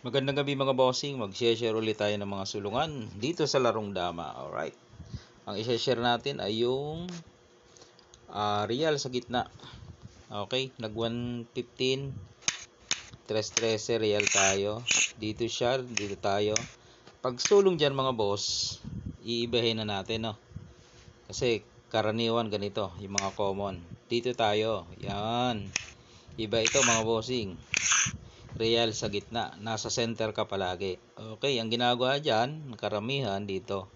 Magandang gabi mga bossing, mag-share ulit tayo ng mga sulungan dito sa larong dama. Alright, ang i-share natin ay yung real sa gitna. Okay, nag 115, 313 real tayo. Dito siya, dito tayo. Pag sulong dyan mga boss, iibahin na natin, no? Kasi karaniwan ganito, yung mga common. Dito tayo, yan. Iba ito mga bossing. Real sa gitna, nasa center ka palagi. Okay, ang ginagawa dyan, karamihan dito.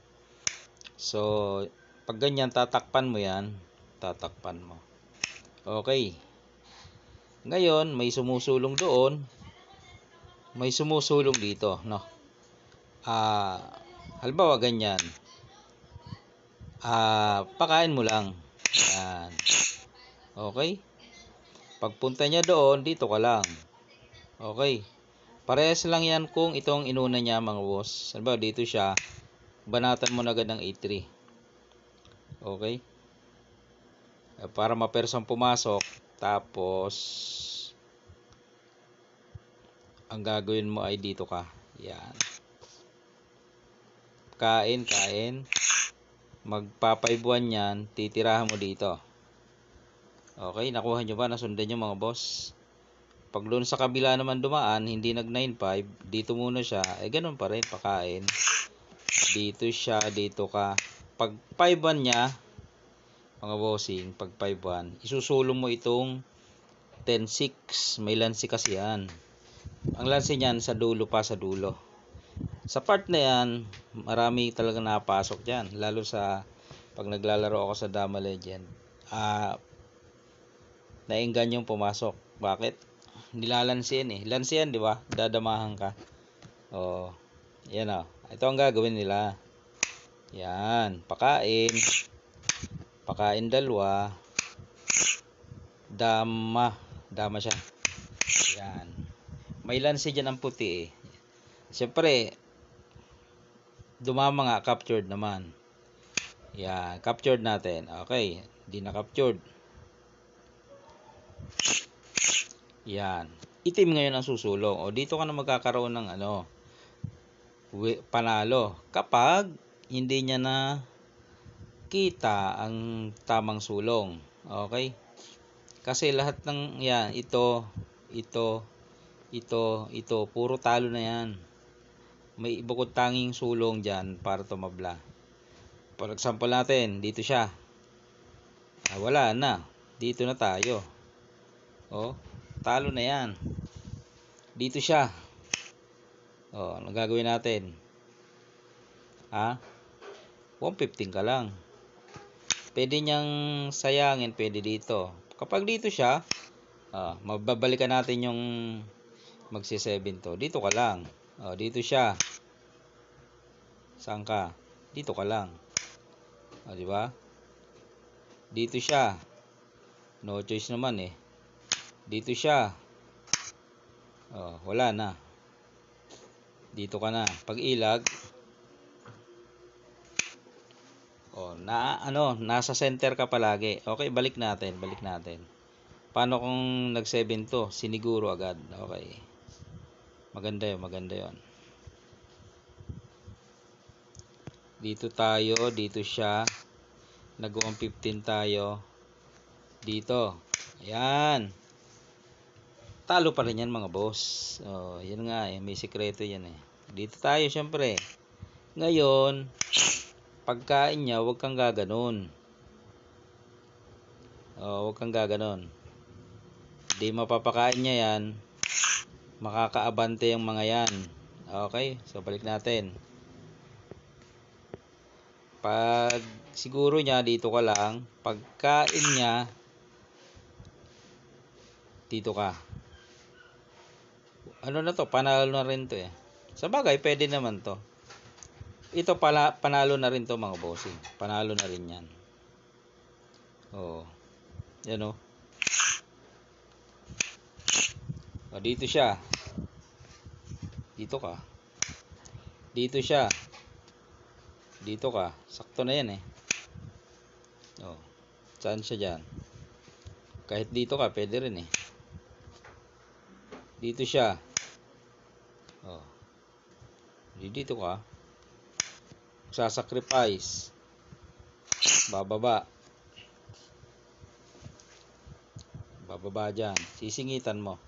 So, pag ganyan, tatakpan mo yan. Tatakpan mo. Okay. Ngayon, may sumusulong doon. May sumusulong dito, no? Ah, halimbawa ganyan. Pakain mo lang. Yan. Okay? Pagpunta niya doon, dito ka lang. Okay. Parehas lang yan kung itong inuna niya mga boss. Halimbawa dito siya, banatan mo na agad ng 8-3. Okay? Para mapersang pumasok. Tapos, ang gagawin mo ay dito ka. Yan. Kain. Magpapaibuan yan. Titirahan mo dito. Okay? Nakuha nyo ba? Nasundan nyo mga boss? Pag doon sa kabila naman dumaan, hindi nag 9-5. Dito muna siya. Ganun pa rin. Pakain. Dito siya. Dito ka. Pag 5-1 niya, mga bossing, pag 5-1, isusulong mo itong 10-6. May lansi kasi yan. Ang lansi niyan sa dulo pa, sa dulo. Sa part na yan, marami talaga napasok dyan. Lalo sa pag naglalaro ako sa Dama Legend. Nainggan yung pumasok. Bakit? Nilalansi yan eh. Lansi yan, di ba? Dadamahan ka. Oh, yan o. Ito ang gagawin nila. Yan. Pakain. Pakain dalawa. Dama siya. Yan. May lansi dyan ang puti eh. Siyempre, dumama nga, captured naman. Yan, captured natin. Okay, di na captured. Yan. Itim ngayon ang susulong. O dito ka na magkakaroon ng panalo. Kapag hindi niya na kita ang tamang sulong. Okay? Kasi lahat ng yan, ito, puro talo na yan. May bukod tanging sulong dyan para tumabla. For example natin, dito siya. Wala na. Dito na tayo. Oh, talo na yan. Dito siya. Oh, ano gagawin natin? 115 ka lang. Pwede niyang sayangin, pwede dito. Kapag dito siya, mababalikan natin yung magsi-7 to. Dito ka lang. Dito siya. Saan ka? Dito ka lang. Di ba? Dito siya. No choice naman eh. Dito siya. Wala na. Dito ka na. Pag ilag, nasa center ka palagi. Okay, balik natin. Paano kung nag-7 to? Siniguro agad. Okay. Maganda yun. Dito tayo, dito siya. Nag-115 tayo. Dito. Ayan. Talo pa rin yan mga boss. Yan nga eh. May sikreto yan eh. Dito tayo syempre. Ngayon, pagkain niya, huwag kang gaganon. Huwag kang gaganon. Di mapapakain niya yan. Makakaabante yung mga yan. Okay? So, balik natin. Pag siguro niya, dito ka lang. Pagkain niya, dito ka. Ano na to? Panalo na rin to eh. Sa bagay, pwede naman to. Ito panalo na rin to mga bossing. Panalo na rin yan. Yan o. Dito siya. Dito ka. Dito siya. Dito ka. Sakto na yan eh. Saan siya dyan? Kahit dito ka, pwede rin eh. Dito siya. Oh, dito ka. Sasacrifice. Bababa. Bababa dyan. Sisingitan mo.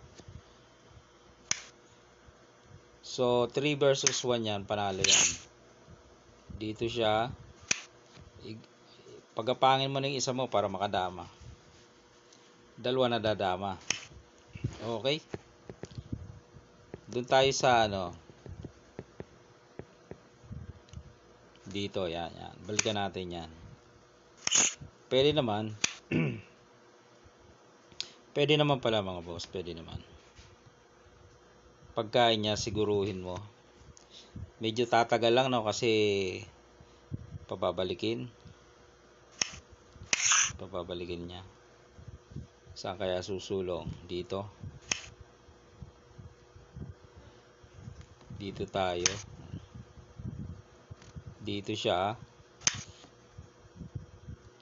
So, 3 versus 1 yan. Panalo yan. Dito siya. Pagapangin mo ng isa mo para makadama. Dalawa na dadama. Okay? Doon tayo sa ano. Dito. Yan. Balikan natin yan. Pwede naman. Pwede naman pala mga boss. Pwede naman. Pagkain niya, siguruhin mo. Medyo tatagal lang, no? Kasi pababalikin niya. Saan kaya susulong? Dito tayo. Dito siya.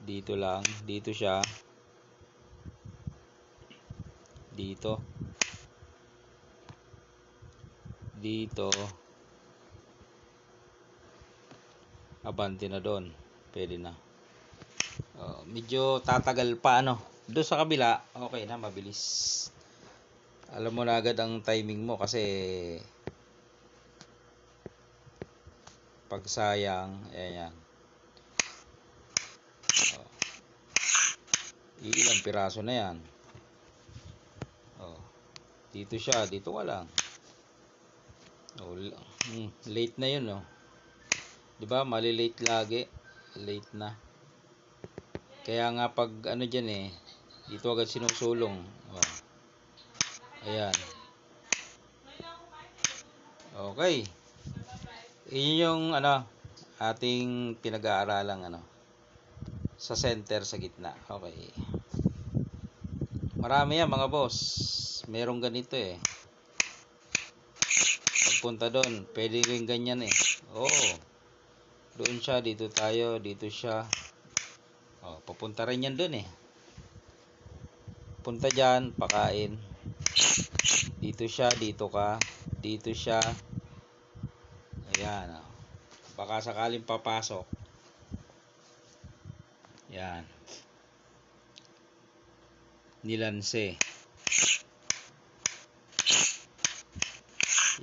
Dito lang. Dito siya. Dito. Abante na doon. Pwede na. Medyo tatagal pa, ano. Doon sa kabila, okay na, mabilis. Alam mo na agad ang timing mo kasi pag sayang, ayan. Ilang piraso na yan. Dito siya, dito ka lang. Late na yun, no. 'Di ba? Mali-late lagi. Late na. Kaya nga pag ano diyan dito agad sinusulong. Ayan. Okay. Iyon yung ano ating pinag-aaralang sa center sa gitna. Okay. Marami yan mga boss. Merong ganito Pagpunta doon, pwede rin ganyan Oo. Doon siya, dito tayo, dito siya. Papunta rin yan doon Punta dyan, pakain. Dito siya, dito ka. Dito siya. Ayan. Baka sakaling papasok. Yan. Nilanse.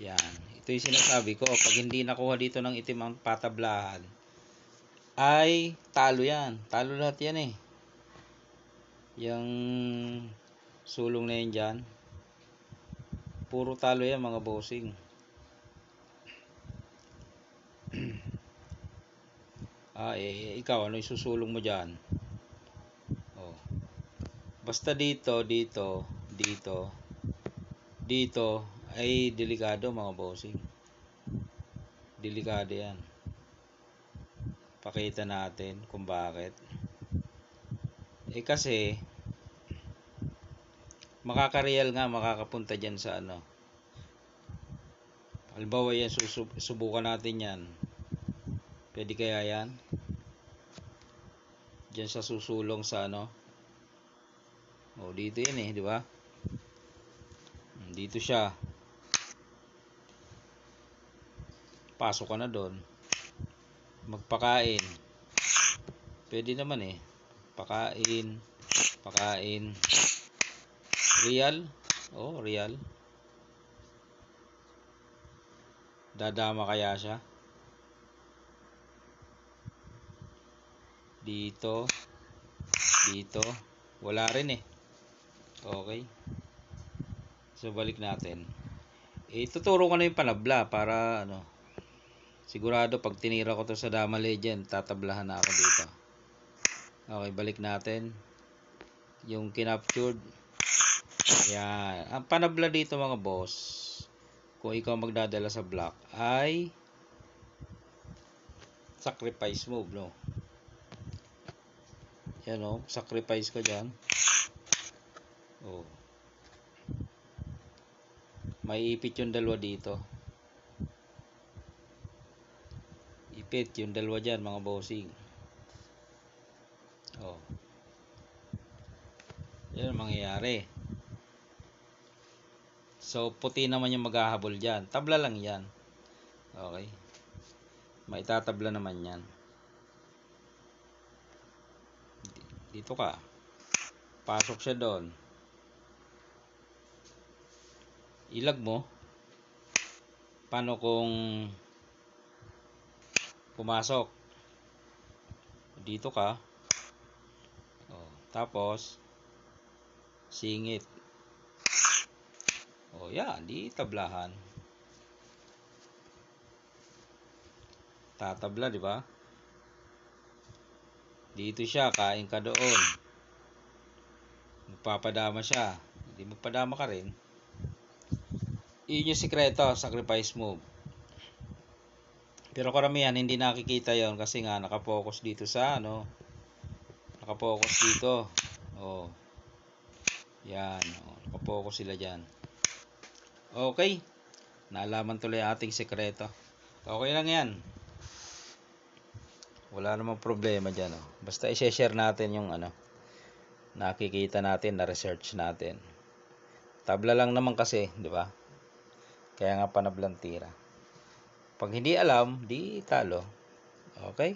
Yan. Ito yung sinasabi ko. Pag hindi nakuha dito ng itim ang patablahan, ay talo yan. Talo lahat yan Yung sulong na yan dyan. Puro talo yan mga bossing. Ikaw, ano isusulong mo dyan? Basta dito ay delikado mga bossing. Delikado yan. Pakita natin kung bakit. Kasi makakareal nga, makakapunta dyan sa halimbawa yan, subukan natin yan. Pwede kaya yan? Dyan sa susulong sa dito yan di ba? Dito siya. Pasok ka na doon. Magpakain. Pwede naman Pakain. Real? Real. Dadama kaya siya? Dito. Wala rin Okay. So balik natin. Tuturo ko na yung panabla para sigurado pag tinira ko to sa Dama Legend, tatablahan na ako dito. Okay, balik natin. Yung kinaptured. Yan. Ang panabla dito mga boss, kung ikaw magdadala sa block, ay sacrifice move, no? Yan sacrifice ka dyan. May ipit yung dalawa dito. Ipit yung dalawa dyan mga bossing. Yan ang mangyayari. So, puti naman yung maghahabol dyan. Tabla lang yan. Okay. Maitatabla naman yan. Dito ka. Pasok siya doon. Ilag mo. Paano kung pumasok? Dito ka. Oh, tapos singit. Oh, yan, di tablahan. Tatabla, di ba? Dito siya, kain ka doon. Magpapadama siya. Hindi magpadama ka rin. Iyon yung sikreto, sacrifice move. Pero karamihan hindi nakikita yon kasi nga nakapokus dito sa ano. Nakapokus dito. Oh. Yan, oh, nakapokus sila diyan. Okay. Naalaman tuloy ating sikreto. Okay lang 'yan. Wala namang problema diyan, oh. Basta i-share natin yung ano nakikita natin, na research natin. Tabla lang naman kasi, di ba? Kaya nga panablang tira. Pag hindi alam, di talo. Okay?